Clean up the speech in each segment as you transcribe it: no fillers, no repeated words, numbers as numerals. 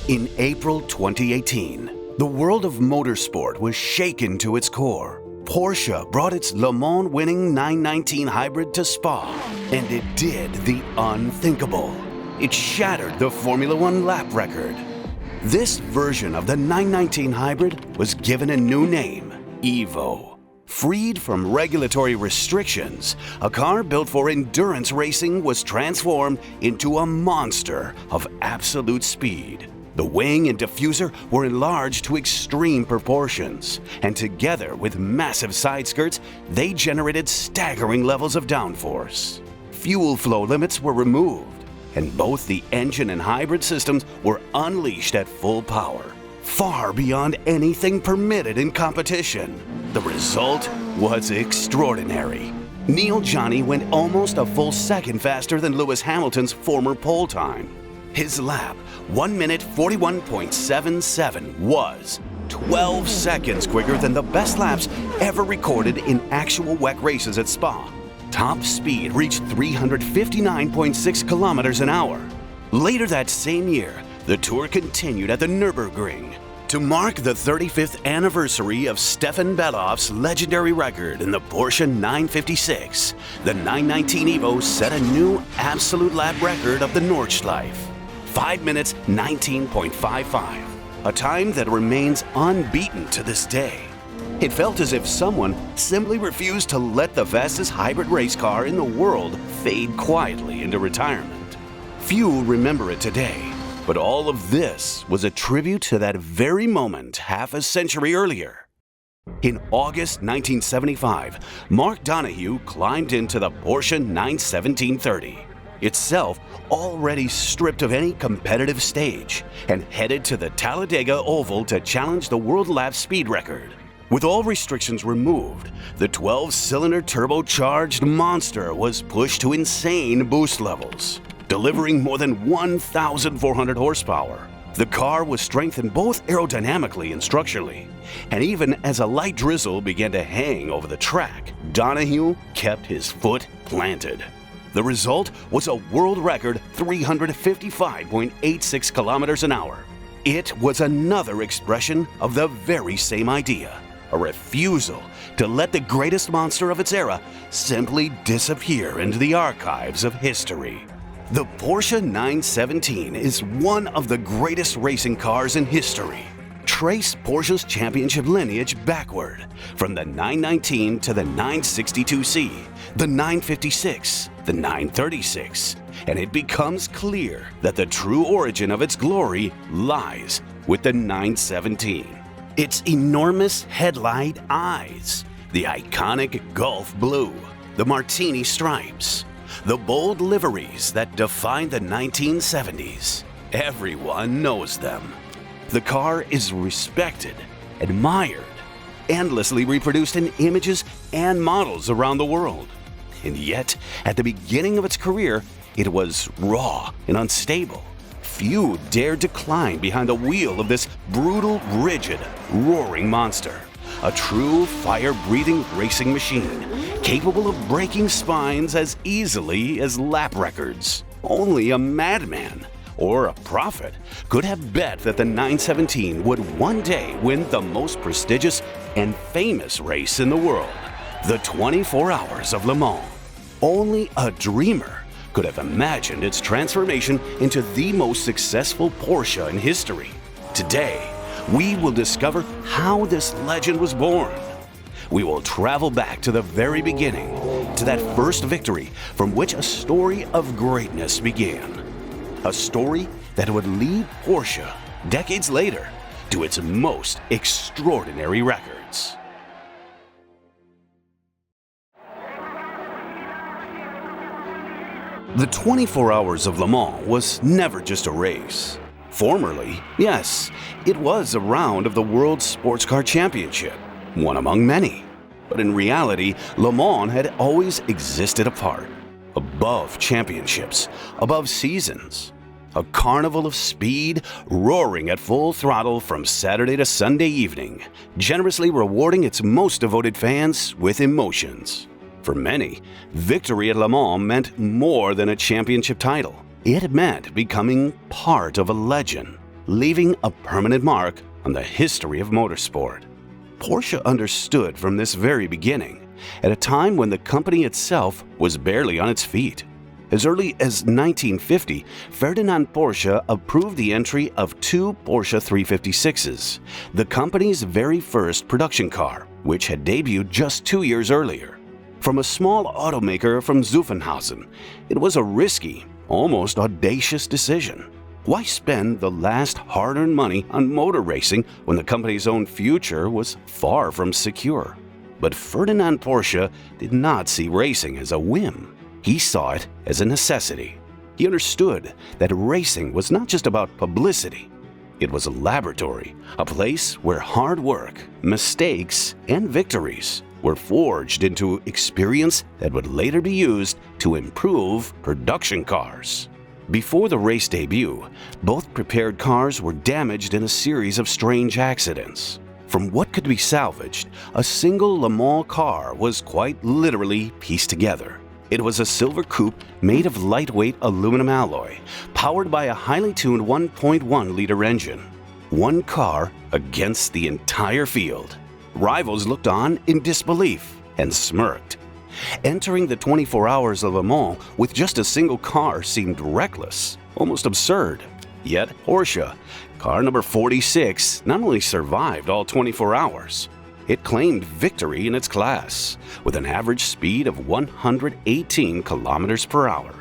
In April 2018, the world of motorsport was shaken to its core. Porsche brought its Le Mans winning 919 hybrid to Spa, and it did the unthinkable. It shattered the Formula One lap record. This version of the 919 hybrid was given a new name, Evo. Freed from regulatory restrictions, a car built for endurance racing was transformed into a monster of absolute speed. The wing and diffuser were enlarged to extreme proportions, and together with massive side skirts, they generated staggering levels of downforce. Fuel flow limits were removed, and both the engine and hybrid systems were unleashed at full power, far beyond anything permitted in competition. The result was extraordinary. Neil Johnny went almost a full second faster than Lewis Hamilton's former pole time. His lap, 1 minute 41.77, was 12 seconds quicker than the best laps ever recorded in actual WEC races at Spa. Top speed reached 359.6 kilometers an hour. Later that same year, the tour continued at the Nürburgring. To mark the 35th anniversary of Stefan Beloff's legendary record in the Porsche 956, the 919 Evo set a new absolute lap record of the Nordschleife, 5 minutes 19.55, a time that remains unbeaten to this day. It felt as if someone simply refused to let the fastest hybrid race car in the world fade quietly into retirement. Few remember it today, but all of this was a tribute to that very moment half a century earlier. In August 1975, Mark Donohue climbed into the Porsche 91730, itself already stripped of any competitive stage, and headed to the Talladega Oval to challenge the world lap speed record. With all restrictions removed, the 12-cylinder turbocharged monster was pushed to insane boost levels, delivering more than 1,400 horsepower. The car was strengthened both aerodynamically and structurally, and even as a light drizzle began to hang over the track, Donohue kept his foot planted. The result was a world record 355.86 kilometers an hour. It was another expression of the very same idea, a refusal to let the greatest monster of its era simply disappear into the archives of history. The Porsche 917 is one of the greatest racing cars in history. Trace Porsche's championship lineage backward, from the 919 to the 962C, the 956, the 936, and it becomes clear that the true origin of its glory lies with the 917. Its enormous headlight eyes, the iconic Gulf blue, the martini stripes, the bold liveries that defined the 1970s. Everyone knows them. The car is respected, admired, endlessly reproduced in images and models around the world. And yet, at the beginning of its career, it was raw and unstable. Few dared to climb behind the wheel of this brutal, rigid, roaring monster. A true fire-breathing racing machine, capable of breaking spines as easily as lap records. Only a madman or a prophet could have bet that the 917 would one day win the most prestigious and famous race in the world, the 24 Hours of Le Mans. Only a dreamer could have imagined its transformation into the most successful Porsche in history. Today, we will discover how this legend was born. We will travel back to the very beginning, to that first victory from which a story of greatness began. A story that would lead Porsche, decades later, to its most extraordinary records. The 24 Hours of Le Mans was never just a race. Formerly, yes, it was a round of the World Sports Car Championship, one among many. But in reality, Le Mans had always existed apart, above championships, above seasons. A carnival of speed, roaring at full throttle from Saturday to Sunday evening, generously rewarding its most devoted fans with emotions. For many, victory at Le Mans meant more than a championship title. It meant becoming part of a legend, leaving a permanent mark on the history of motorsport. Porsche understood from this very beginning, at a time when the company itself was barely on its feet. As early as 1950, Ferdinand Piëch approved the entry of two Porsche 356s, the company's very first production car, which had debuted just 2 years earlier. From a small automaker from Zuffenhausen, it was a risky, almost audacious decision. Why spend the last hard-earned money on motor racing when the company's own future was far from secure? But Ferdinand Piëch did not see racing as a whim. He saw it as a necessity. He understood that racing was not just about publicity. It was a laboratory, a place where hard work, mistakes, and victories were forged into experience that would later be used to improve production cars. Before the race debut, both prepared cars were damaged in a series of strange accidents. From what could be salvaged, a single Le Mans car was quite literally pieced together. It was a silver coupe made of lightweight aluminum alloy, powered by a highly tuned 1.1-liter engine. One car against the entire field. Rivals looked on in disbelief and smirked. Entering the 24 hours of Le Mans with just a single car seemed reckless, almost absurd. Yet Porsche, car number 46, not only survived all 24 hours, it claimed victory in its class, with an average speed of 118 kilometers per hour.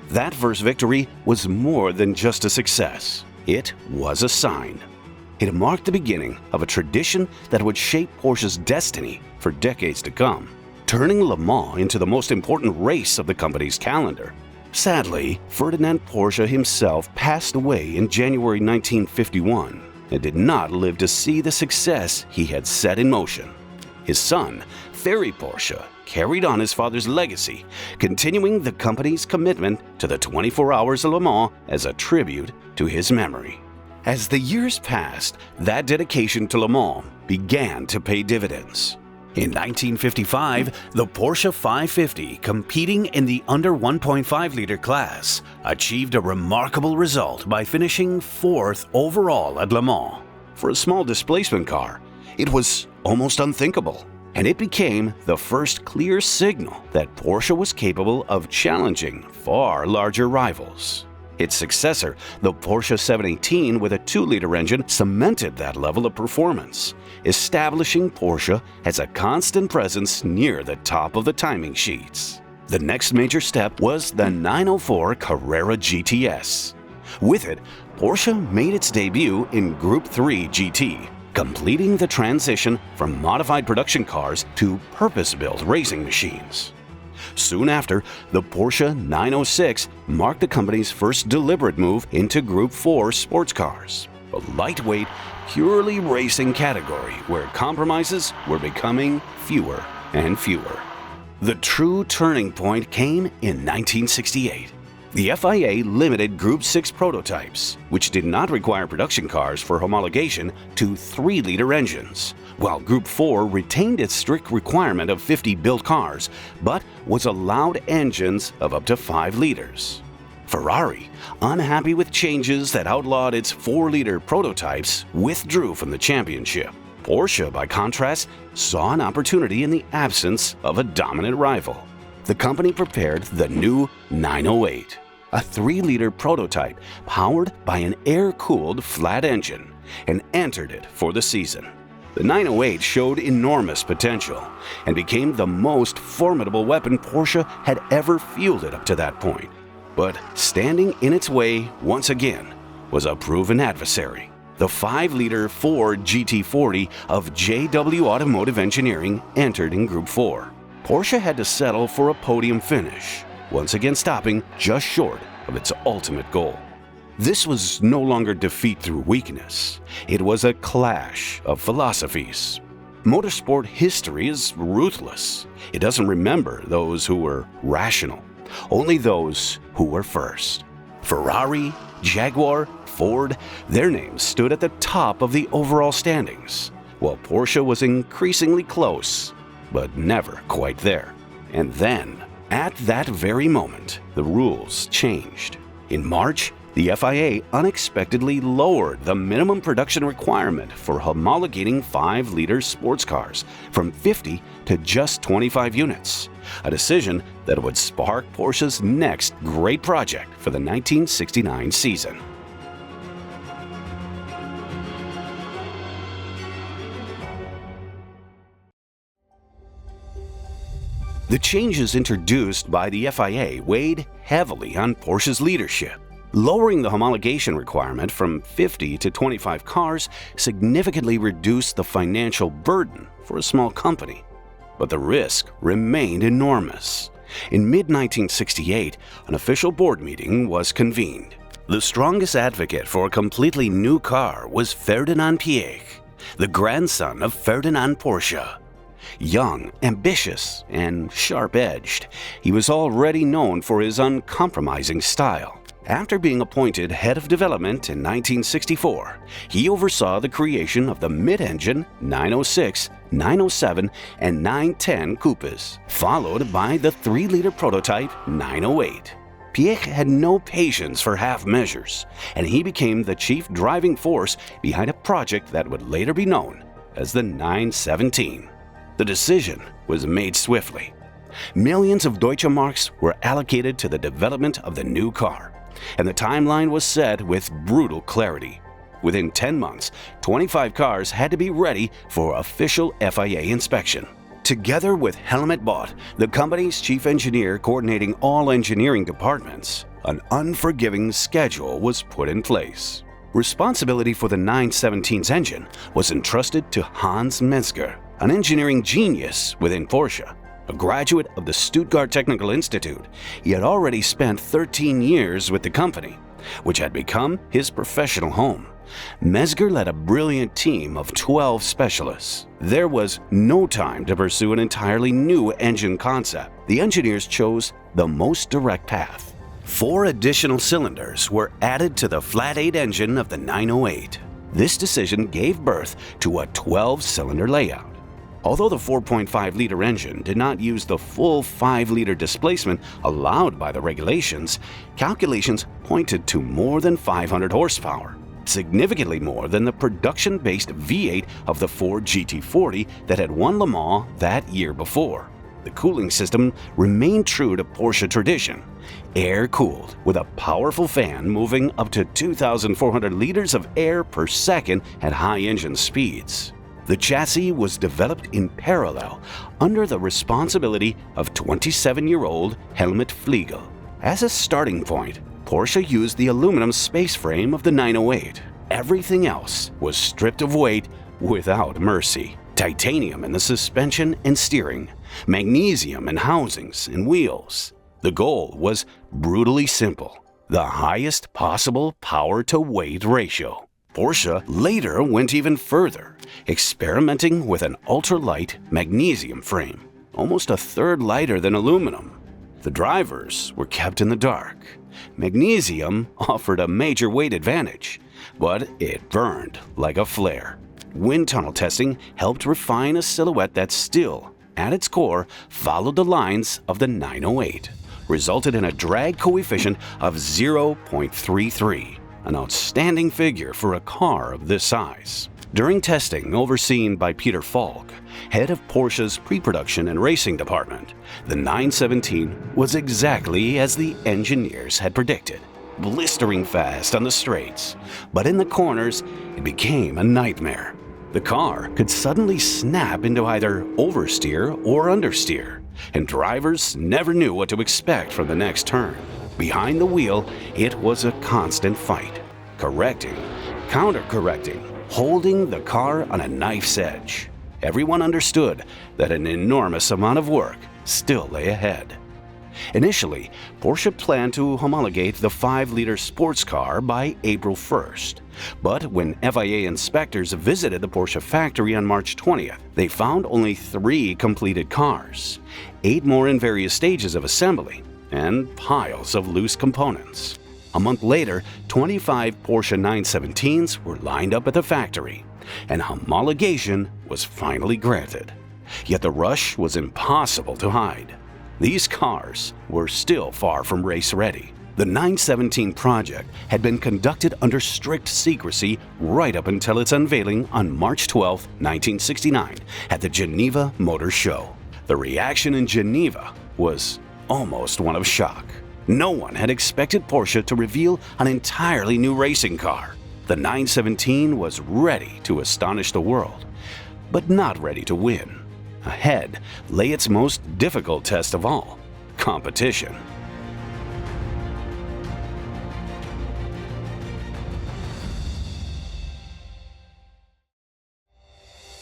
That first victory was more than just a success. It was a sign. It marked the beginning of a tradition that would shape Porsche's destiny for decades to come, turning Le Mans into the most important race of the company's calendar. Sadly, Ferdinand Piëch himself passed away in January 1951 and did not live to see the success he had set in motion. His son, Ferry Porsche, carried on his father's legacy, continuing the company's commitment to the 24 Hours of Le Mans as a tribute to his memory. As the years passed, that dedication to Le Mans began to pay dividends. In 1955, the Porsche 550, competing in the under 1.5-liter class, achieved a remarkable result by finishing 4th overall at Le Mans. For a small displacement car, it was almost unthinkable, and it became the first clear signal that Porsche was capable of challenging far larger rivals. Its successor, the Porsche 718 with a 2-liter engine, cemented that level of performance, establishing Porsche as a constant presence near the top of the timing sheets. The next major step was the 904 Carrera GTS. With it, Porsche made its debut in Group 3 GT, completing the transition from modified production cars to purpose-built racing machines. Soon after, the Porsche 906 marked the company's first deliberate move into Group 4 sports cars, a lightweight, purely racing category where compromises were becoming fewer and fewer. The true turning point came in 1968. The FIA limited Group 6 prototypes, which did not require production cars for homologation, to 3-liter engines, while Group 4 retained its strict requirement of 50 built cars, but was allowed engines of up to 5 liters. Ferrari, unhappy with changes that outlawed its 4-liter prototypes, withdrew from the championship. Porsche, by contrast, saw an opportunity in the absence of a dominant rival. The company prepared the new 908, a 3-liter prototype powered by an air-cooled flat engine, and entered it for the season. The 908 showed enormous potential and became the most formidable weapon Porsche had ever fielded up to that point. But standing in its way once again was a proven adversary. The 5-liter Ford GT40 of JW Automotive Engineering entered in Group 4. Porsche had to settle for a podium finish, once again stopping just short of its ultimate goal. This was no longer defeat through weakness. It was a clash of philosophies. Motorsport history is ruthless. It doesn't remember those who were rational, only those who were first. Ferrari, Jaguar, Ford, their names stood at the top of the overall standings, while Porsche was increasingly close, but never quite there. And then, at that very moment, the rules changed. In March, the FIA unexpectedly lowered the minimum production requirement for homologating 5-liter sports cars from 50 to just 25 units, a decision that would spark Porsche's next great project for the 1969 season. The changes introduced by the FIA weighed heavily on Porsche's leadership. Lowering the homologation requirement from 50 to 25 cars significantly reduced the financial burden for a small company. But the risk remained enormous. In mid-1968, an official board meeting was convened. The strongest advocate for a completely new car was Ferdinand Piëch, the grandson of Ferdinand Porsche. Young, ambitious, and sharp-edged, he was already known for his uncompromising style. After being appointed head of development in 1964, he oversaw the creation of the mid-engine 906, 907, and 910 coupes, followed by the 3-liter prototype 908. Piëch had no patience for half measures, and he became the chief driving force behind a project that would later be known as the 917. The decision was made swiftly. Millions of Deutsche Marks were allocated to the development of the new car, and the timeline was set with brutal clarity. Within 10 months, 25 cars had to be ready for official FIA inspection. Together with Helmut Bott, the company's chief engineer coordinating all engineering departments, an unforgiving schedule was put in place. Responsibility for the 917's engine was entrusted to Hans Mezger, an engineering genius within Porsche. A graduate of the Stuttgart Technical Institute, he had already spent 13 years with the company, which had become his professional home. Mezger led a brilliant team of 12 specialists. There was no time to pursue an entirely new engine concept. The engineers chose the most direct path. 4 additional cylinders were added to the flat-8 engine of the 908. This decision gave birth to a 12-cylinder layout. Although the 4.5-liter engine did not use the full 5-liter displacement allowed by the regulations, calculations pointed to more than 500 horsepower, significantly more than the production-based V8 of the Ford GT40 that had won Le Mans that year before. The cooling system remained true to Porsche tradition, air-cooled with a powerful fan moving up to 2,400 liters of air per second at high engine speeds. The chassis was developed in parallel under the responsibility of 27-year-old Helmut Fliegel. As a starting point, Porsche used the aluminum space frame of the 908. Everything else was stripped of weight without mercy. Titanium in the suspension and steering, magnesium in housings and wheels. The goal was brutally simple: the highest possible power-to-weight ratio. Porsche later went even further, experimenting with an ultralight magnesium frame, almost a third lighter than aluminum. The drivers were kept in the dark. Magnesium offered a major weight advantage, but it burned like a flare. Wind tunnel testing helped refine a silhouette that still, at its core, followed the lines of the 908, resulted in a drag coefficient of 0.33. An outstanding figure for a car of this size. During testing overseen by Peter Falk, head of Porsche's pre-production and racing department, the 917 was exactly as the engineers had predicted, blistering fast on the straights, but in the corners it became a nightmare. The car could suddenly snap into either oversteer or understeer, and drivers never knew what to expect from the next turn. Behind the wheel, it was a constant fight, correcting, counter-correcting, holding the car on a knife's edge. Everyone understood that an enormous amount of work still lay ahead. Initially, Porsche planned to homologate the 5-liter sports car by April 1st. But when FIA inspectors visited the Porsche factory on March 20th, they found only 3 completed cars, 8 more in various stages of assembly, and piles of loose components. A month later, 25 Porsche 917s were lined up at the factory, and homologation was finally granted. Yet the rush was impossible to hide. These cars were still far from race-ready. The 917 project had been conducted under strict secrecy right up until its unveiling on March 12, 1969, at the Geneva Motor Show. The reaction in Geneva was almost one of shock. No one had expected Porsche to reveal an entirely new racing car. The 917 was ready to astonish the world, but not ready to win. Ahead lay its most difficult test of all: competition.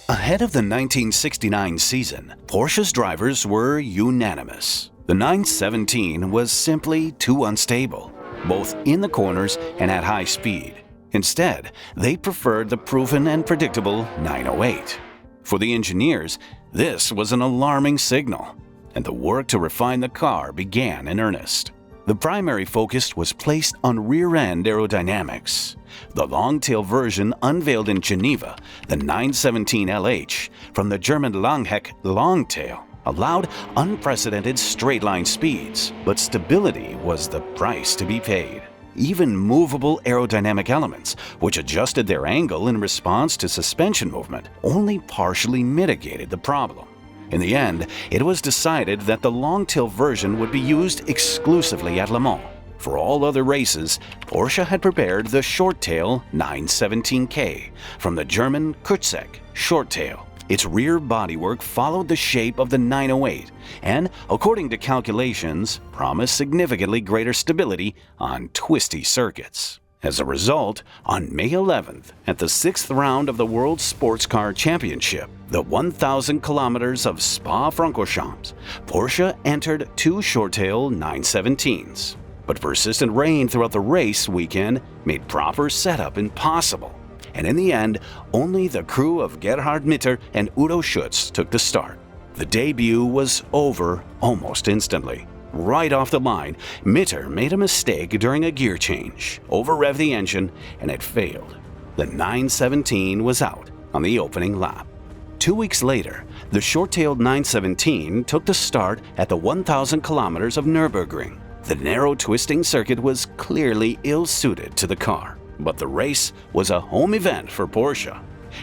Ahead of the 1969 season, Porsche's drivers were unanimous. The 917 was simply too unstable, both in the corners and at high speed. Instead, they preferred the proven and predictable 908. For the engineers, this was an alarming signal, and the work to refine the car began in earnest. The primary focus was placed on rear-end aerodynamics. The long-tail version unveiled in Geneva, the 917 LH, from the German Langheck Longtail, allowed unprecedented straight-line speeds, but stability was the price to be paid. Even movable aerodynamic elements, which adjusted their angle in response to suspension movement, only partially mitigated the problem. In the end, it was decided that the long-tail version would be used exclusively at Le Mans. For all other races, Porsche had prepared the short-tail 917K from the German Kurzheck short-tail. Its rear bodywork followed the shape of the 908 and, according to calculations, promised significantly greater stability on twisty circuits. As a result, on May 11th, at the 6th round of the World Sports Car Championship, the 1,000 kilometers of Spa-Francorchamps, Porsche entered two short-tail 917s. But persistent rain throughout the race weekend made proper setup impossible. And in the end, only the crew of Gerhard Mitter and Udo Schutz took the start. The debut was over almost instantly. Right off the line, Mitter made a mistake during a gear change, over-revved the engine, and it failed. The 917 was out on the opening lap. 2 weeks later, the short-tailed 917 took the start at the 1,000 kilometers of Nürburgring. The narrow twisting circuit was clearly ill-suited to the car, but the race was a home event for Porsche.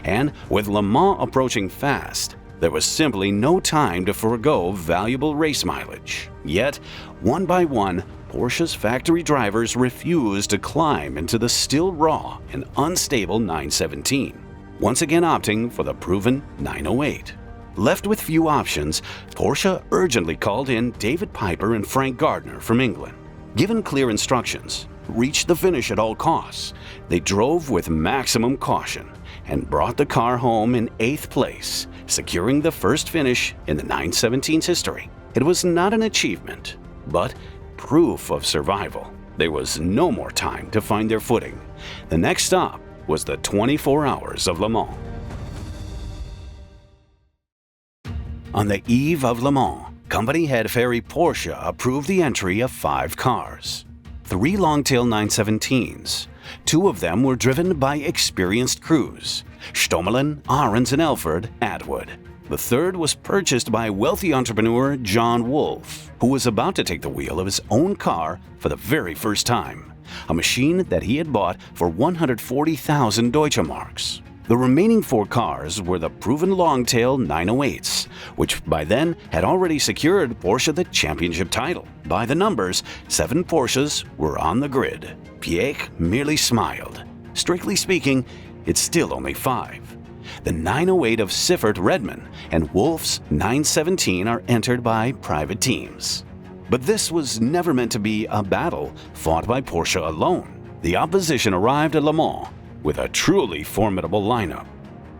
And with Le Mans approaching fast, there was simply no time to forego valuable race mileage. Yet, one by one, Porsche's factory drivers refused to climb into the still raw and unstable 917, once again opting for the proven 908. Left with few options, Porsche urgently called in David Piper and Frank Gardner from England. Given clear instructions, reach the finish at all costs, they drove with maximum caution and brought the car home in 8th place, securing the first finish in the 917's history. It was not an achievement, but proof of survival. There was no more time to find their footing. The next stop was the 24 hours of Le Mans. On the eve of Le Mans, company head Ferry Porsche approved the entry of 5 cars. 3 long-tail 917s. 2 of them were driven by experienced crews: Stommelen, Ahrens, and Elford Atwood. The third was purchased by wealthy entrepreneur John Wolf, who was about to take the wheel of his own car for the very first time, a machine that he had bought for 140,000 Deutsche Marks. The remaining 4 cars were the proven long-tail 908s, which by then had already secured Porsche the championship title. By the numbers, 7 Porsches were on the grid. Piëch merely smiled. Strictly speaking, it's still only 5. The 908 of Siffert Redman and Wolf's 917 are entered by private teams. But this was never meant to be a battle fought by Porsche alone. The opposition arrived at Le Mans with a truly formidable lineup.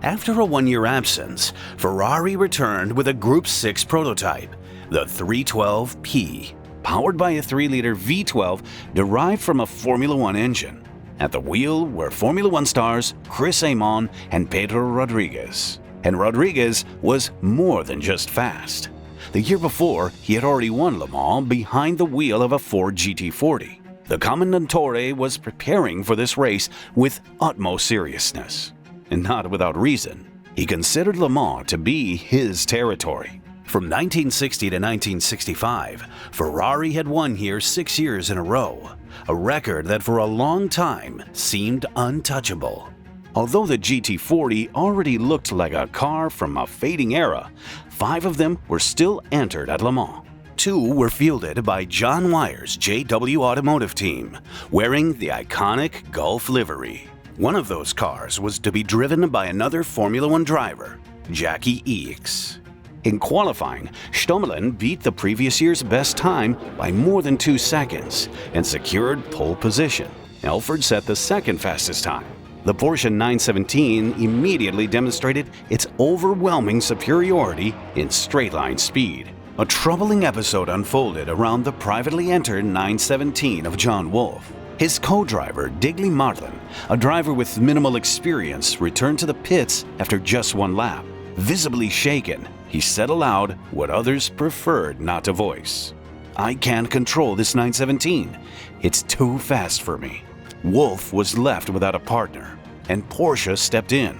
After a 1-year absence, Ferrari returned with a Group 6 prototype, the 312P, powered by a 3-liter V12 derived from a Formula One engine. At the wheel were Formula One stars Chris Amon and Pedro Rodríguez. And Rodríguez was more than just fast. The year before, he had already won Le Mans behind the wheel of a Ford GT40. The Commendatore was preparing for this race with utmost seriousness, and not without reason. He considered Le Mans to be his territory. From 1960 to 1965, Ferrari had won here 6 years in a row, a record that for a long time seemed untouchable. Although the GT40 already looked like a car from a fading era, 5 of them were still entered at Le Mans. 2 were fielded by John Wyer's JW Automotive team, wearing the iconic Gulf livery. One of those cars was to be driven by another Formula One driver, Jackie Ickx. In qualifying, Stommelen beat the previous year's best time by more than 2 seconds and secured pole position. Elford set the second fastest time. The Porsche 917 immediately demonstrated its overwhelming superiority in straight-line speed. A troubling episode unfolded around the privately entered 917 of John Wolf. His co-driver, Digley Marlin, a driver with minimal experience, returned to the pits after just 1 lap. Visibly shaken, he said aloud what others preferred not to voice. "I can't control this 917. It's too fast for me." Wolf was left without a partner, and Porsche stepped in.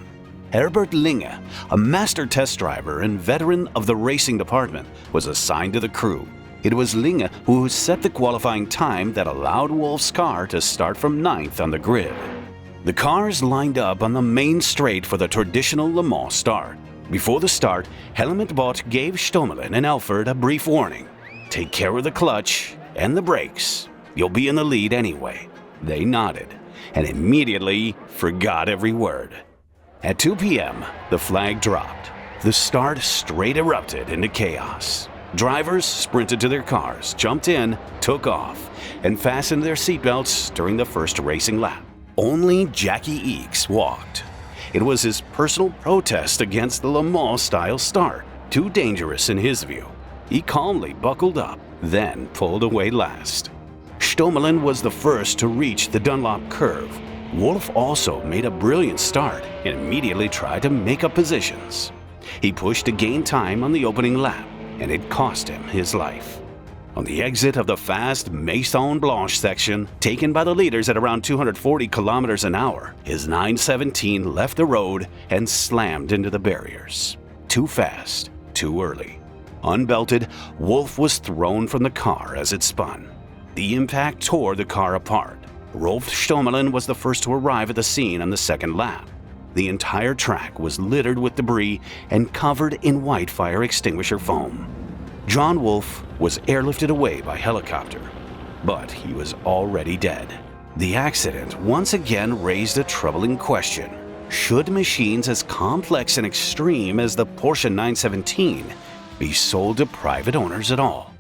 Herbert Linge, a master test driver and veteran of the racing department, was assigned to the crew. It was Linge who set the qualifying time that allowed Wolf's car to start from 9th on the grid. The cars lined up on the main straight for the traditional Le Mans start. Before the start, Helmut Bott gave Stommelen and Elford a brief warning. "Take care of the clutch and the brakes. You'll be in the lead anyway." They nodded and immediately forgot every word. At 2 p.m., the flag dropped. The start straight erupted into chaos. Drivers sprinted to their cars, jumped in, took off, and fastened their seatbelts during the first racing lap. Only Jackie Ickx walked. It was his personal protest against the Le Mans-style start, too dangerous in his view. He calmly buckled up, then pulled away last. Stommelen was the first to reach the Dunlop curve. Wolf also made a brilliant start and immediately tried to make up positions. He pushed to gain time on the opening lap, and it cost him his life. On the exit of the fast Maison Blanche section, taken by the leaders at around 240 kilometers an hour, his 917 left the road and slammed into the barriers. Too fast, too early. Unbelted, Wolf was thrown from the car as it spun. The impact tore the car apart. Rolf Stommelen was the first to arrive at the scene on the second lap. The entire track was littered with debris and covered in white fire extinguisher foam. John Wolf was airlifted away by helicopter, but he was already dead. The accident once again raised a troubling question. Should machines as complex and extreme as the Porsche 917 be sold to private owners at all?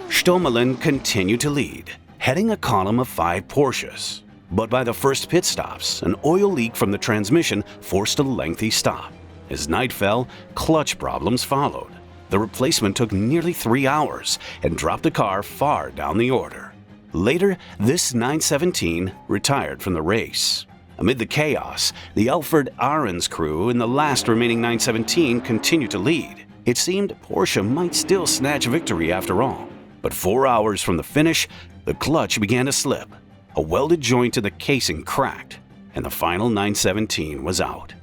Stommelen continued to lead, heading a column of 5 Porsches. But by the first pit stops, an oil leak from the transmission forced a lengthy stop. As night fell, clutch problems followed. The replacement took nearly 3 hours and dropped the car far down the order. Later, this 917 retired from the race. Amid the chaos, the Alfred Ahrens crew in the last remaining 917 continued to lead. It seemed Porsche might still snatch victory after all. But 4 hours from the finish, the clutch began to slip. A welded joint to the casing cracked, and the final 917 was out.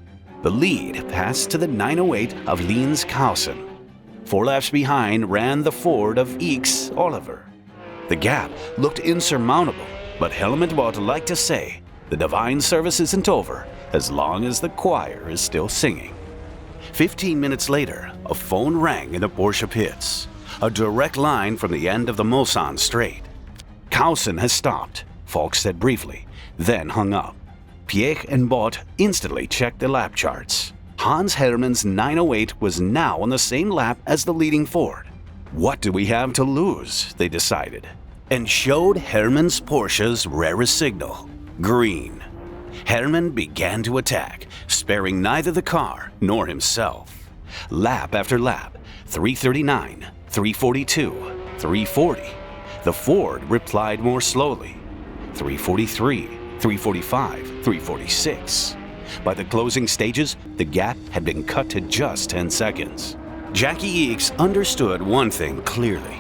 The lead passed to the 908 of Linz Kausen. 4 laps behind ran the Ford of Ickx Oliver. The gap looked insurmountable, but Helmut Bott liked to say, "The divine service isn't over as long as the choir is still singing." 15 minutes later, a phone rang in the Porsche pits. A direct line from the end of the Mulsanne straight. "Kausen has stopped," Falk said briefly, then hung up. Piëch and Bott instantly checked the lap charts. Hans Herrmann's 908 was now on the same lap as the leading Ford. What do we have to lose, they decided, and showed Herrmann's Porsche's rarest signal, green. Herrmann began to attack, sparing neither the car nor himself. Lap after lap, 339, 342, 340. The Ford replied more slowly, 343, 345, 346. By the closing stages, the gap had been cut to just 10 seconds. Jackie Ickx understood one thing clearly.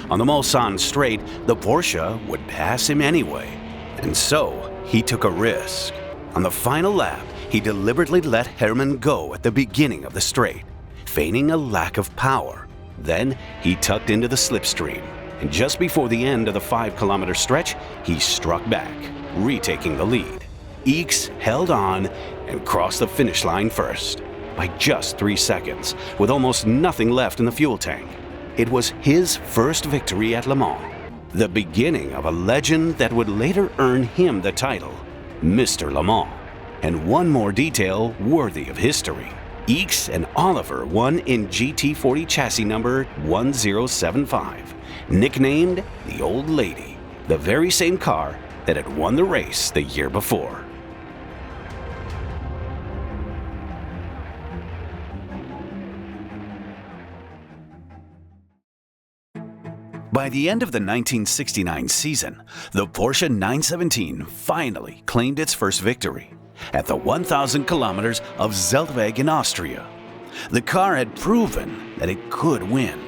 On the Mulsanne straight, the Porsche would pass him anyway. And so, he took a risk. On the final lap, he deliberately let Herrmann go at the beginning of the straight, feigning a lack of power. Then he tucked into the slipstream, and just before the end of the 5-kilometer stretch, he struck back, retaking the lead. Piëch held on and crossed the finish line first, by just 3 seconds, with almost nothing left in the fuel tank. It was his first victory at Le Mans, the beginning of a legend that would later earn him the title, Mr. Le Mans. And one more detail worthy of history. Piëch and Oliver won in GT40 chassis number 1075, nicknamed the Old Lady, the very same car that had won the race the year before. By the end of the 1969 season, the Porsche 917 finally claimed its first victory at the 1,000 kilometers of Zeltweg in Austria. The car had proven that it could win.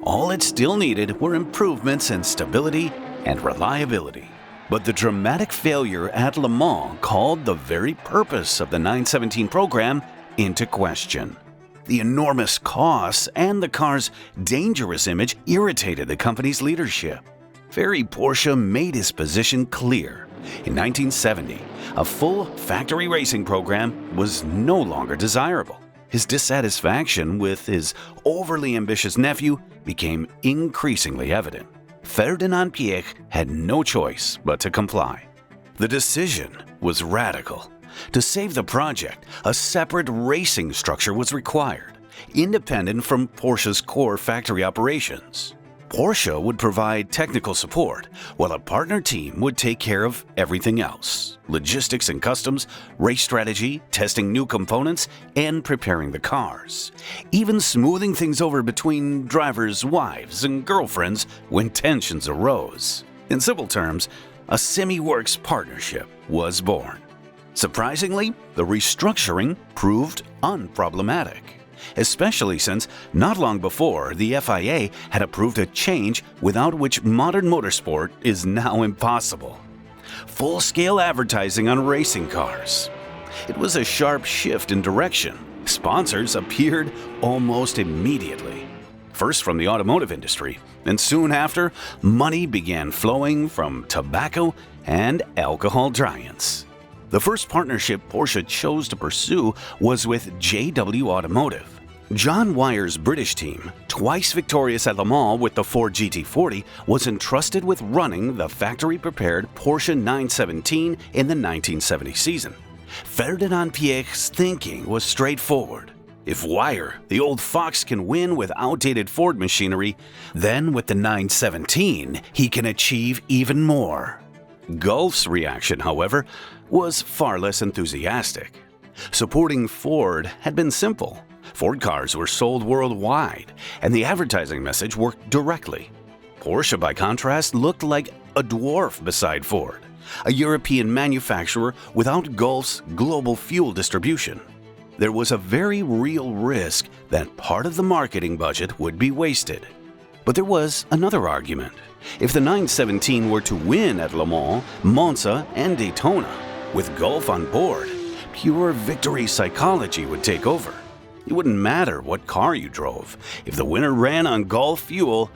All it still needed were improvements in stability and reliability. But the dramatic failure at Le Mans called the very purpose of the 917 program into question. The enormous costs and the car's dangerous image irritated the company's leadership. Ferry Porsche made his position clear. In 1970, a full factory racing program was no longer desirable. His dissatisfaction with his overly ambitious nephew became increasingly evident. Ferdinand Piëch had no choice but to comply. The decision was radical. To save the project, a separate racing structure was required, independent from Porsche's core factory operations. Porsche would provide technical support, while a partner team would take care of everything else: logistics and customs, race strategy, testing new components, and preparing the cars. Even smoothing things over between drivers' wives and girlfriends when tensions arose. In simple terms, a semi-works partnership was born. Surprisingly, the restructuring proved unproblematic, especially since not long before the FIA had approved a change without which modern motorsport is now impossible: full-scale advertising on racing cars. It was a sharp shift in direction. Sponsors appeared almost immediately, first from the automotive industry, and soon after, money began flowing from tobacco and alcohol giants. The first partnership Porsche chose to pursue was with JW Automotive. John Wyer's British team, twice victorious at Le Mans with the Ford GT40, was entrusted with running the factory-prepared Porsche 917 in the 1970 season. Ferdinand Piëch's thinking was straightforward. If Wyer, the old fox, can win with outdated Ford machinery, then with the 917 he can achieve even more. Gulf's reaction, however, was far less enthusiastic. Supporting Ford had been simple. Ford cars were sold worldwide, and the advertising message worked directly. Porsche, by contrast, looked like a dwarf beside Ford, a European manufacturer without Gulf's global fuel distribution. There was a very real risk that part of the marketing budget would be wasted. But there was another argument. If the 917 were to win at Le Mans, Monza, and Daytona, with Gulf on board, pure victory psychology would take over. It wouldn't matter what car you drove. If the winner ran on Gulf fuel,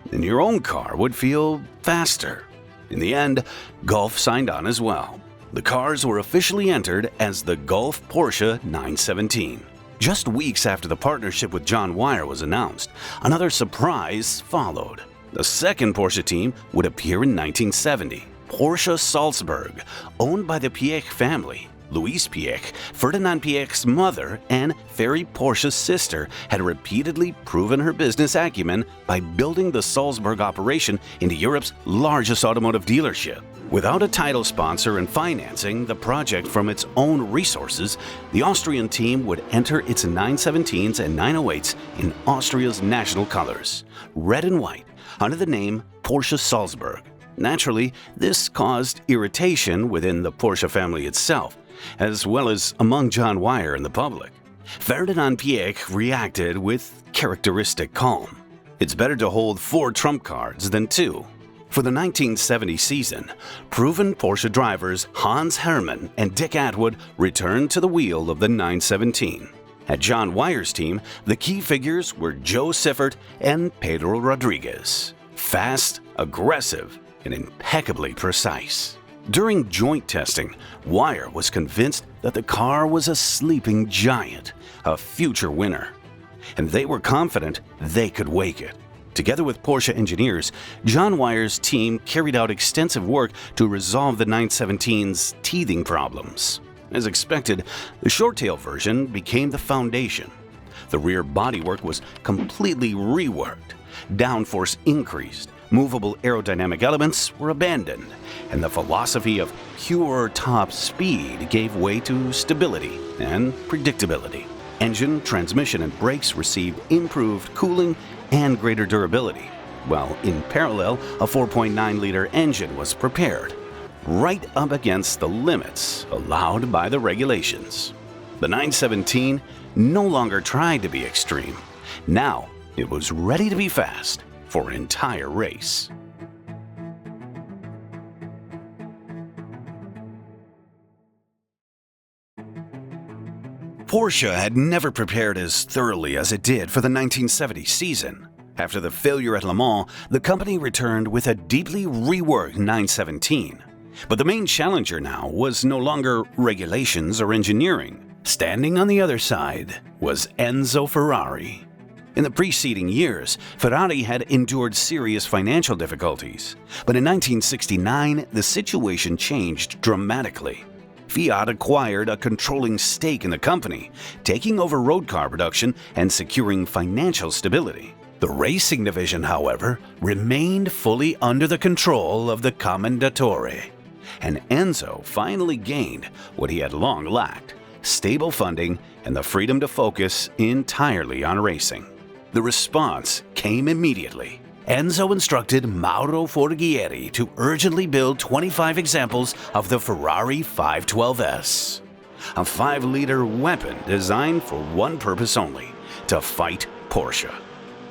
then your own car would feel faster. In the end, Gulf signed on as well. The cars were officially entered as the Gulf Porsche 917. Just weeks after the partnership with John Wyer was announced, another surprise followed. The second Porsche team would appear in 1970. Porsche Salzburg, owned by the Piëch family. Louise Piëch, Ferdinand Piëch's mother and Ferry Porsche's sister, had repeatedly proven her business acumen by building the Salzburg operation into Europe's largest automotive dealership. Without a title sponsor and financing the project from its own resources, the Austrian team would enter its 917s and 908s in Austria's national colors, red and white, under the name Porsche Salzburg. Naturally, this caused irritation within the Porsche family itself, as well as among John Wyer and the public. Ferdinand Piëch reacted with characteristic calm. It's better to hold 4 trump cards than 2. For the 1970 season, proven Porsche drivers Hans Herrmann and Dick Atwood returned to the wheel of the 917. At John Wyer's team, the key figures were Joe Siffert and Pedro Rodríguez. Fast, aggressive, and impeccably precise. During joint testing, Wyer was convinced that the car was a sleeping giant, a future winner. And they were confident they could wake it. Together with Porsche engineers, John Wyer's team carried out extensive work to resolve the 917's teething problems. As expected, the short-tail version became the foundation. The rear bodywork was completely reworked, downforce increased, movable aerodynamic elements were abandoned, and the philosophy of pure top speed gave way to stability and predictability. Engine, transmission, and brakes received improved cooling and greater durability, while in parallel, a 4.9-liter engine was prepared, right up against the limits allowed by the regulations. The 917 no longer tried to be extreme. Now it was ready to be fast for an entire race. Porsche had never prepared as thoroughly as it did for the 1970 season. After the failure at Le Mans, the company returned with a deeply reworked 917. But the main challenger now was no longer regulations or engineering. Standing on the other side was Enzo Ferrari. In the preceding years, Ferrari had endured serious financial difficulties. But in 1969, the situation changed dramatically. Fiat acquired a controlling stake in the company, taking over road car production and securing financial stability. The racing division, however, remained fully under the control of the Commendatore. And Enzo finally gained what he had long lacked: stable funding and the freedom to focus entirely on racing. The response came immediately. Enzo instructed Mauro Forghieri to urgently build 25 examples of the Ferrari 512S, a 5-liter weapon designed for one purpose only: to fight Porsche.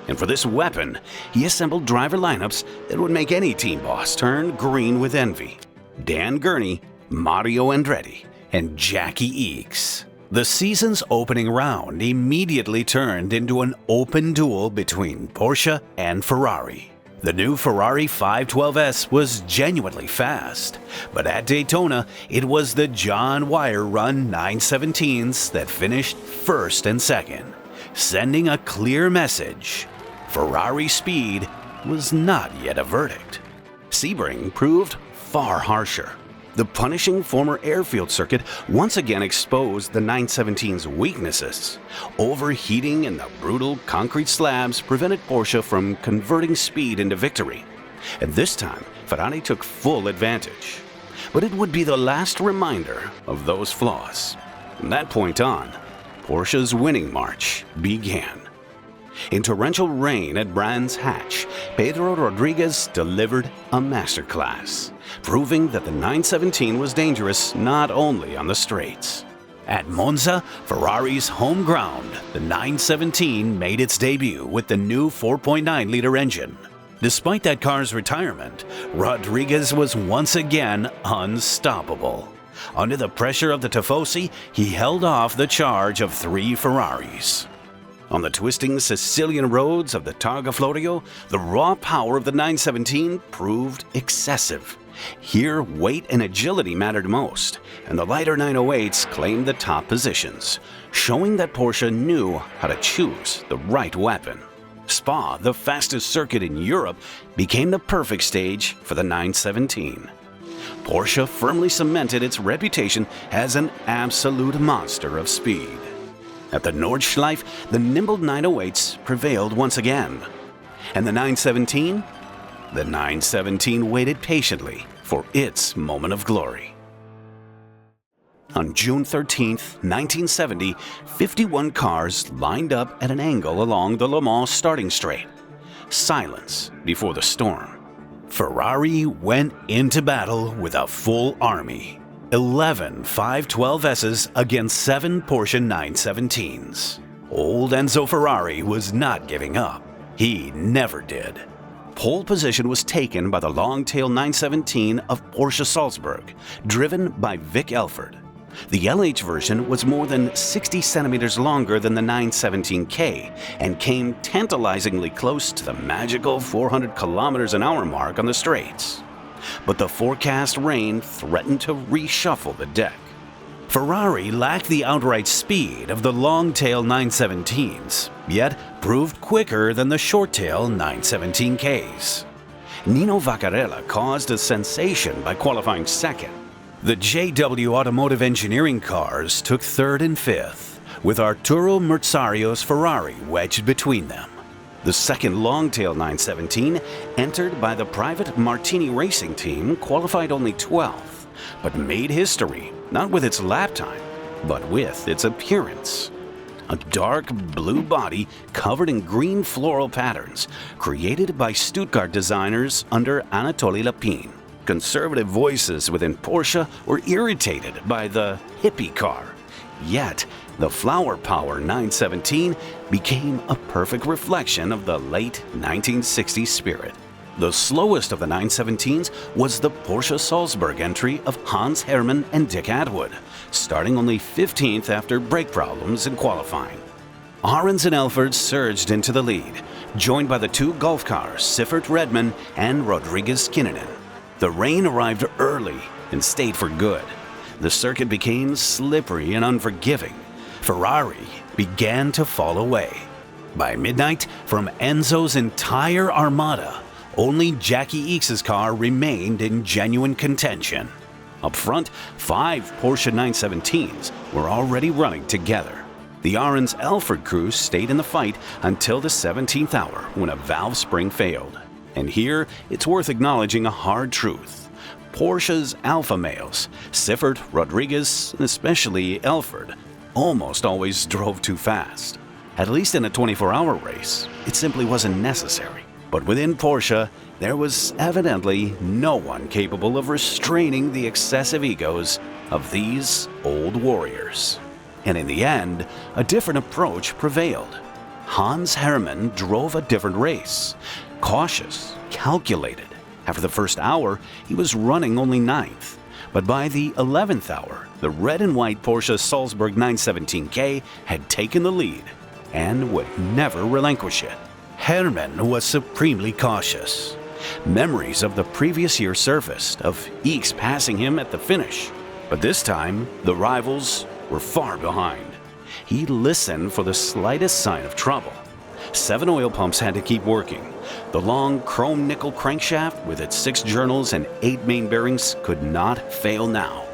And for this weapon, he assembled driver lineups that would make any team boss turn green with envy: Dan Gurney, Mario Andretti, and Jackie Eakes. The season's opening round immediately turned into an open duel between Porsche and Ferrari. The new Ferrari 512S was genuinely fast, but at Daytona, it was the John Wyer-run 917s that finished first and second, sending a clear message: Ferrari speed was not yet a verdict. Sebring proved far harsher. The punishing former airfield circuit once again exposed the 917's weaknesses. Overheating and the brutal concrete slabs prevented Porsche from converting speed into victory. And this time, Ferrari took full advantage. But it would be the last reminder of those flaws. From that point on, Porsche's winning march began. In torrential rain at Brands Hatch, Pedro Rodríguez delivered a masterclass, proving that the 917 was dangerous not only on the straights. At Monza, Ferrari's home ground, the 917 made its debut with the new 4.9-liter engine. Despite that car's retirement, Rodríguez was once again unstoppable. Under the pressure of the Tifosi, he held off the charge of 3 Ferraris. On the twisting Sicilian roads of the Targa Florio, the raw power of the 917 proved excessive. Here, weight and agility mattered most, and the lighter 908s claimed the top positions, showing that Porsche knew how to choose the right weapon. Spa, the fastest circuit in Europe, became the perfect stage for the 917. Porsche firmly cemented its reputation as an absolute monster of speed. At the Nordschleife, the nimble 908s prevailed once again. And the 917? The 917 waited patiently for its moment of glory. On June 13, 1970, 51 cars lined up at an angle along the Le Mans starting straight. Silence before the storm. Ferrari went into battle with a full army. 11 512S's against 7 Porsche 917s. Old Enzo Ferrari was not giving up. He never did. Pole position was taken by the long-tail 917 of Porsche Salzburg, driven by Vic Elford. The LH version was more than 60 centimeters longer than the 917K and came tantalizingly close to the magical 400 kilometers an hour mark on the straights. But the forecast rain threatened to reshuffle the deck. Ferrari lacked the outright speed of the long-tail 917s, yet proved quicker than the short-tail 917Ks. Nino Vaccarella caused a sensation by qualifying second. The JW Automotive Engineering cars took third and fifth, with Arturo Mertzario's Ferrari wedged between them. The second long-tail 917, entered by the private Martini Racing team, qualified only 12th, but made history, not with its lap time, but with its appearance. A dark blue body covered in green floral patterns, created by Stuttgart designers under Anatoly Lapin. Conservative voices within Porsche were irritated by the hippie car. Yet, the Flower Power 917 became a perfect reflection of the late 1960s spirit. The slowest of the 917s was the Porsche Salzburg entry of Hans Herrmann and Dick Atwood, starting only 15th after brake problems in qualifying. Ahrens and Elford surged into the lead, joined by the two Gulf cars, Siffert Redman and Rodríguez Kinnunen. The rain arrived early and stayed for good. The circuit became slippery and unforgiving. Ferrari began to fall away. By midnight, from Enzo's entire armada, only Jackie Ickx's car remained in genuine contention. Up front, 5 Porsche 917s were already running together. The Ahrens-Elford crew stayed in the fight until the 17th hour when a valve spring failed. And here, it's worth acknowledging a hard truth. Porsche's alpha males, Siffert, Rodríguez, and especially Elford, almost always drove too fast. At least in a 24-hour race, it simply wasn't necessary. But within Porsche, there was evidently no one capable of restraining the excessive egos of these old warriors. And in the end, a different approach prevailed. Hans Herrmann drove a different race. Cautious, calculated. After the first hour, he was running only 9th. But by the 11th hour, the red and white Porsche Salzburg 917K had taken the lead and would never relinquish it. Herrmann was supremely cautious. Memories of the previous year surfaced of Ickx passing him at the finish. But this time, the rivals were far behind. He listened for the slightest sign of trouble. 7 oil pumps had to keep working. The long chrome nickel crankshaft with its 6 journals and 8 main bearings could not fail now.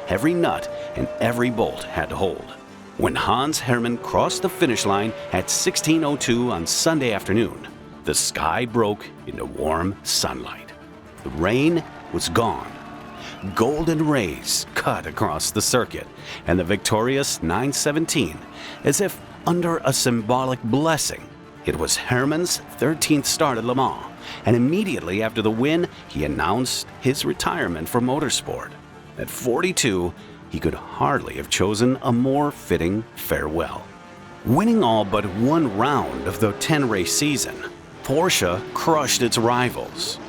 Every nut and every bolt had to hold. When Hans Herrmann crossed the finish line at 16:02 on Sunday afternoon, the sky broke into warm sunlight. The rain was gone. Golden rays cut across the circuit, and the victorious 917, as if under a symbolic blessing. It was Herrmann's 13th start at Le Mans, and immediately after the win, he announced his retirement from motorsport. At 42, he could hardly have chosen a more fitting farewell. Winning all but one round of the 10-race season, Porsche crushed its rivals.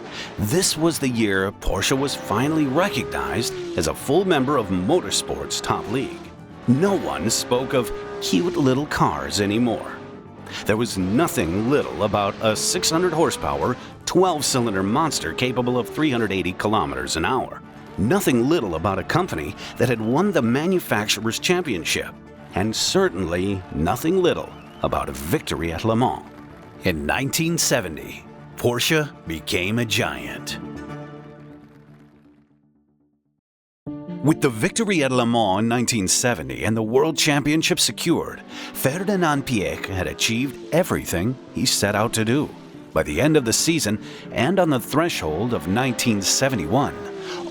This was the year Porsche was finally recognized as a full member of motorsport's top league. No one spoke of cute little cars anymore. There was nothing little about a 600 horsepower, 12-cylinder monster capable of 380 kilometers an hour. Nothing little about a company that had won the manufacturer's championship. And certainly nothing little about a victory at Le Mans. In 1970, Porsche became a giant. With the victory at Le Mans in 1970 and the World Championship secured, Ferdinand Piëch had achieved everything he set out to do. By the end of the season and on the threshold of 1971,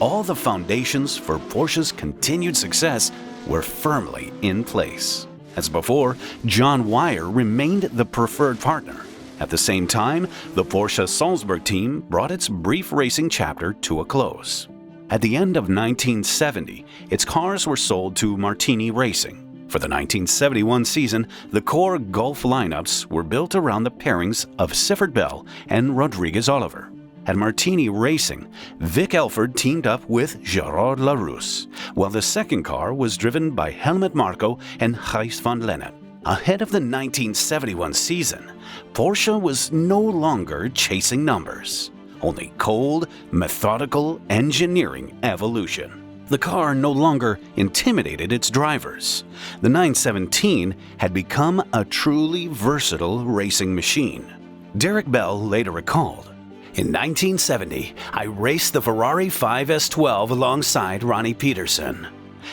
all the foundations for Porsche's continued success were firmly in place. As before, John Wyer remained the preferred partner. At the same time, the Porsche Salzburg team brought its brief racing chapter to a close. At the end of 1970, its cars were sold to Martini Racing. For the 1971 season, the core Gulf lineups were built around the pairings of Siffert Bell and Rodríguez Oliver. At Martini Racing, Vic Elford teamed up with Gerard Larousse, while the second car was driven by Helmut Marko and Gijs van Lennep. Ahead of the 1971 season, Porsche was no longer chasing numbers, only cold, methodical engineering evolution. The car no longer intimidated its drivers. The 917 had become a truly versatile racing machine. Derek Bell later recalled, "In 1970, I raced the Ferrari 5S12 alongside Ronnie Peterson.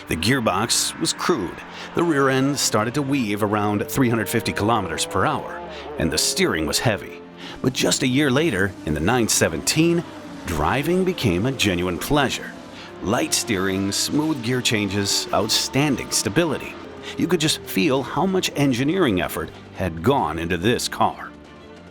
The gearbox was crude, the rear end started to weave around 350 kilometers per hour, and the steering was heavy. But just a year later, in the 917, driving became a genuine pleasure. Light steering, smooth gear changes, outstanding stability. You could just feel how much engineering effort had gone into this car."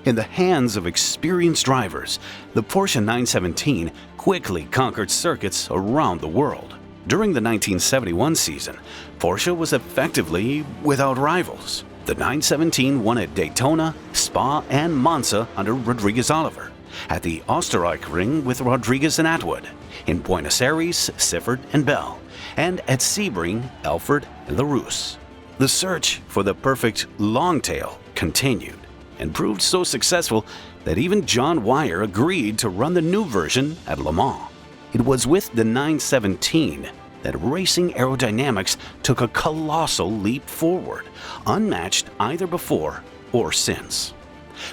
In the hands of experienced drivers, the Porsche 917 quickly conquered circuits around the world. During the 1971 season, Porsche was effectively without rivals. The 917 won at Daytona, Spa, and Monza under Rodríguez Oliver, at the Oostenrijkring with Rodríguez and Atwood, in Buenos Aires, Siffert and Bell, and at Sebring, Elford and Larousse. The search for the perfect long-tail continued, and proved so successful that even John Wyer agreed to run the new version at Le Mans. It was with the 917 that racing aerodynamics took a colossal leap forward, unmatched either before or since.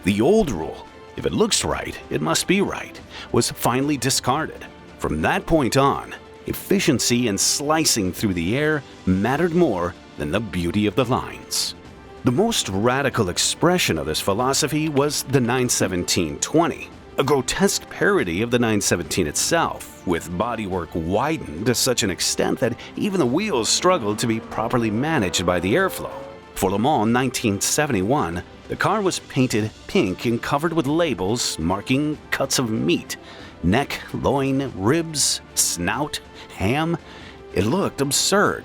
The old rule, "if it looks right, it must be right," was finally discarded. From that point on, efficiency and slicing through the air mattered more than the beauty of the lines. The most radical expression of this philosophy was the 917-20, a grotesque parody of the 917 itself, with bodywork widened to such an extent that even the wheels struggled to be properly managed by the airflow. For Le Mans 1971, the car was painted pink and covered with labels marking cuts of meat: neck, loin, ribs, snout, ham. It looked absurd,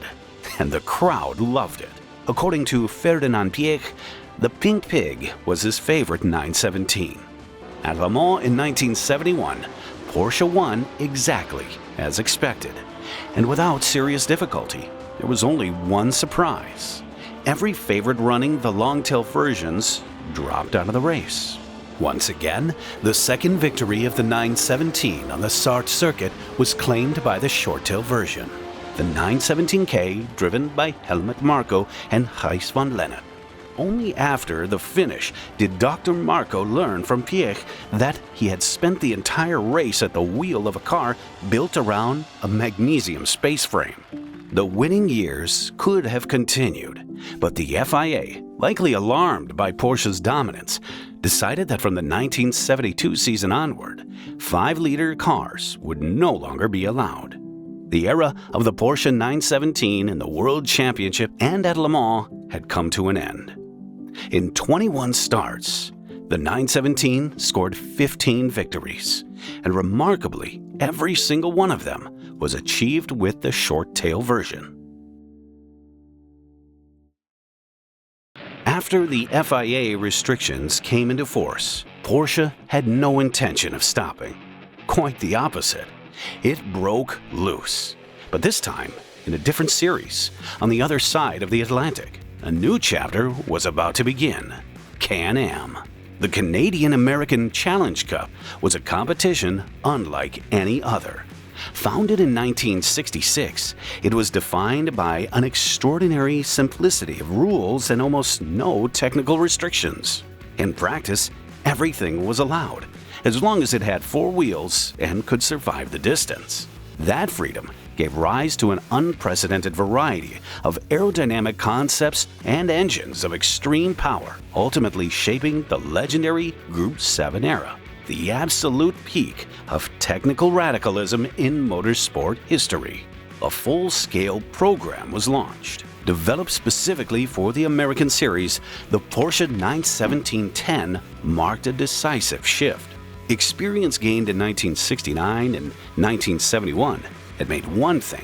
and the crowd loved it. According to Ferdinand Piëch, the Pink Pig was his favorite 917. At Le Mans in 1971, Porsche won exactly as expected, and without serious difficulty. There was only one surprise. Every favorite running the long-tail versions dropped out of the race. Once again, the second victory of the 917 on the Sarthe circuit was claimed by the short-tail version, the 917K, driven by Helmut Marko and Gijs van Lennep. Only after the finish did Dr. Marko learn from Piëch that he had spent the entire race at the wheel of a car built around a magnesium space frame. The winning years could have continued, but the FIA, likely alarmed by Porsche's dominance, decided that from the 1972 season onward, 5-liter cars would no longer be allowed. The era of the Porsche 917 in the World Championship and at Le Mans had come to an end. In 21 starts, the 917 scored 15 victories, and remarkably, every single one of them was achieved with the short-tail version. After the FIA restrictions came into force, Porsche had no intention of stopping. Quite the opposite. It broke loose, but this time in a different series, on the other side of the Atlantic. A new chapter was about to begin: Can-Am. The Canadian-American Challenge Cup was a competition unlike any other. Founded in 1966, it was defined by an extraordinary simplicity of rules and almost no technical restrictions. In practice, everything was allowed, as long as it had 4 wheels and could survive the distance. That freedom gave rise to an unprecedented variety of aerodynamic concepts and engines of extreme power, ultimately shaping the legendary Group 7 era, the absolute peak of technical radicalism in motorsport history. A full-scale program was launched. Developed specifically for the American series, the Porsche 917-10 marked a decisive shift. Experience gained in 1969 and 1971 had made one thing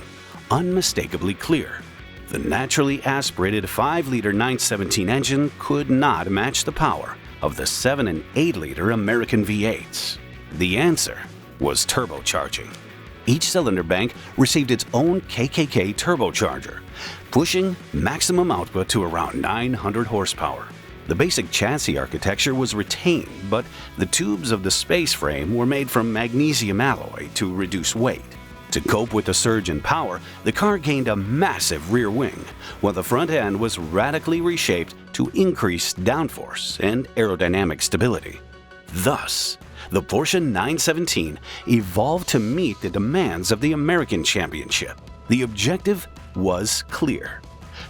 unmistakably clear: the naturally aspirated 5-liter 917 engine could not match the power of the 7 and 8-liter American V8s. The answer was turbocharging. Each cylinder bank received its own KKK turbocharger, pushing maximum output to around 900 horsepower. The basic chassis architecture was retained, but the tubes of the space frame were made from magnesium alloy to reduce weight. To cope with the surge in power, the car gained a massive rear wing, while the front end was radically reshaped to increase downforce and aerodynamic stability. Thus, the Porsche 917 evolved to meet the demands of the American Championship. The objective was clear: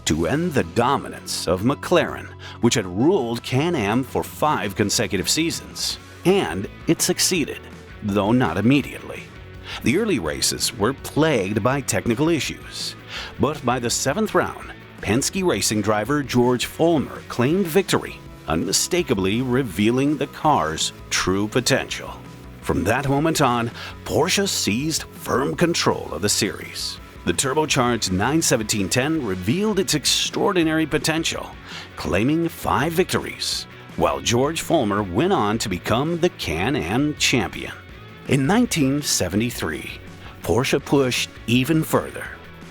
to end the dominance of McLaren, which had ruled Can-Am for 5 consecutive seasons. And it succeeded, though not immediately. The early races were plagued by technical issues, but by the 7th round, Penske Racing driver George Follmer claimed victory, unmistakably revealing the car's true potential. From that moment on, Porsche seized firm control of the series. The turbocharged 91710 revealed its extraordinary potential, claiming 5 victories, while George Follmer went on to become the Can-Am champion. In 1973, Porsche pushed even further,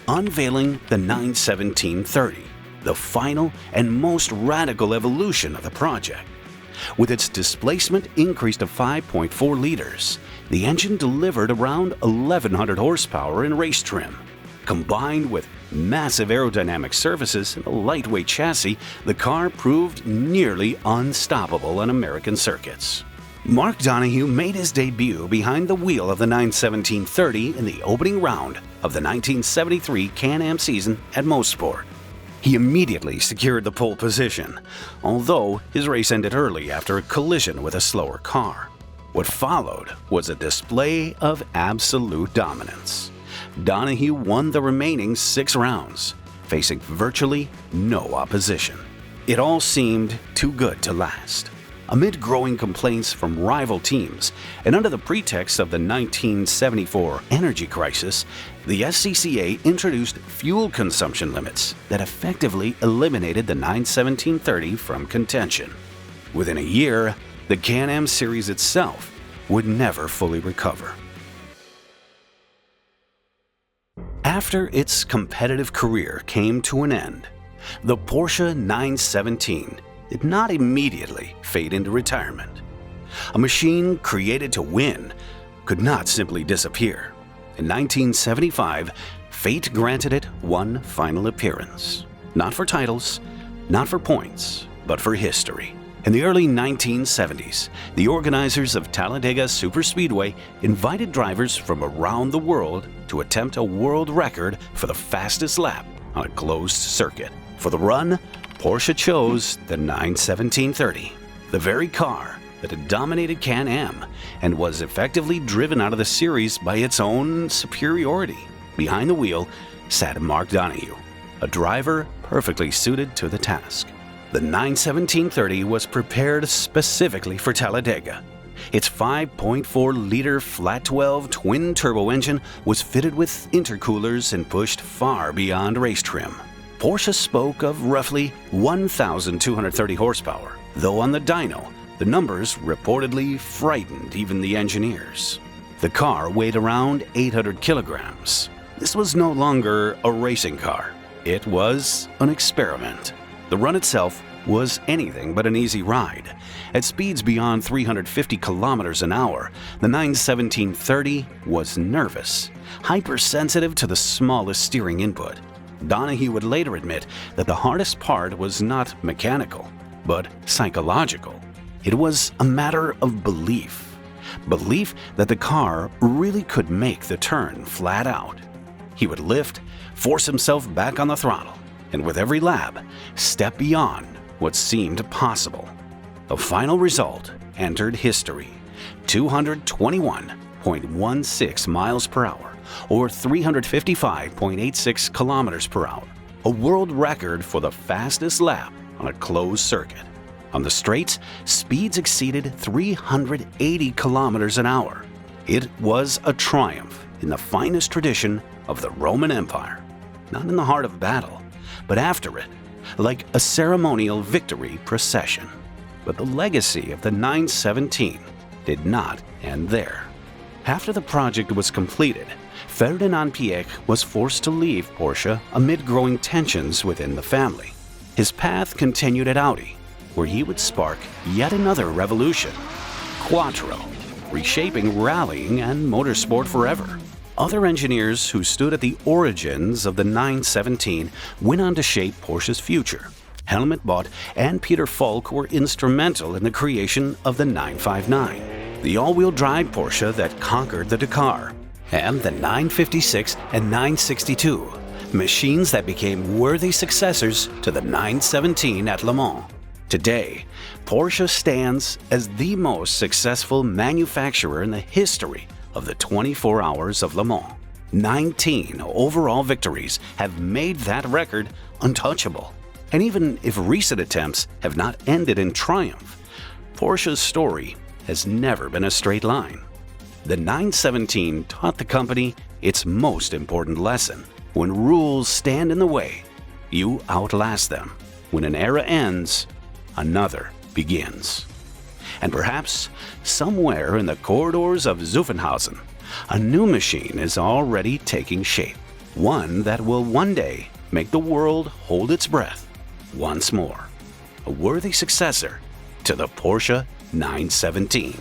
unveiling the 91730, the final and most radical evolution of the project. With its displacement increased to 5.4 liters, the engine delivered around 1,100 horsepower in race trim. Combined with massive aerodynamic surfaces and a lightweight chassis, the car proved nearly unstoppable on American circuits. Mark Donohue made his debut behind the wheel of the 91730 in the opening round of the 1973 Can-Am season at Motorsport. He immediately secured the pole position, although his race ended early after a collision with a slower car. What followed was a display of absolute dominance. Donohue won the remaining 6 rounds, facing virtually no opposition. It all seemed too good to last. Amid growing complaints from rival teams, and under the pretext of the 1974 energy crisis, the SCCA introduced fuel consumption limits that effectively eliminated the 91730 from contention. Within a year, the Can-Am series itself would never fully recover. After its competitive career came to an end, the Porsche 917 did not immediately fade into retirement. A machine created to win could not simply disappear. In 1975, fate granted it one final appearance. Not for titles, not for points, but for history. In the early 1970s, the organizers of Talladega Superspeedway invited drivers from around the world to attempt a world record for the fastest lap on a closed circuit. For the run, Porsche chose the 91730, the very car that had dominated Can-Am and was effectively driven out of the series by its own superiority. Behind the wheel sat Mark Donohue, a driver perfectly suited to the task. The 91730 was prepared specifically for Talladega. Its 5.4-liter flat-12 twin-turbo engine was fitted with intercoolers and pushed far beyond race trim. Porsche spoke of roughly 1,230 horsepower, though on the dyno, the numbers reportedly frightened even the engineers. The car weighed around 800 kilograms. This was no longer a racing car. It was an experiment. The run itself was anything but an easy ride. At speeds beyond 350 kilometers an hour, the 91730 was nervous, hypersensitive to the smallest steering input. Donohue would later admit that the hardest part was not mechanical, but psychological. It was a matter of belief. Belief that the car really could make the turn flat out. He would lift, force himself back on the throttle, and with every lap, step beyond what seemed possible. The final result entered history: 221.16 miles per hour, or 355.86 kilometers per hour, a world record for the fastest lap on a closed circuit. On the straights, speeds exceeded 380 kilometers an hour. It was a triumph in the finest tradition of the Roman Empire, not in the heart of battle, but after it, like a ceremonial victory procession. But the legacy of the 917 did not end there. After the project was completed, Ferdinand Piëch was forced to leave Porsche amid growing tensions within the family. His path continued at Audi, where he would spark yet another revolution, Quattro, reshaping rallying and motorsport forever. Other engineers who stood at the origins of the 917 went on to shape Porsche's future. Helmut Bott and Peter Falk were instrumental in the creation of the 959, the all-wheel drive Porsche that conquered the Dakar, and the 956 and 962, machines that became worthy successors to the 917 at Le Mans. Today, Porsche stands as the most successful manufacturer in the history of the 24 Hours of Le Mans. 19 overall victories have made that record untouchable. And even if recent attempts have not ended in triumph, Porsche's story has never been a straight line. The 917 taught the company its most important lesson. When rules stand in the way, you outlast them. When an era ends, another begins. And perhaps somewhere in the corridors of Zuffenhausen, a new machine is already taking shape. One that will one day make the world hold its breath once more. A worthy successor to the Porsche 917.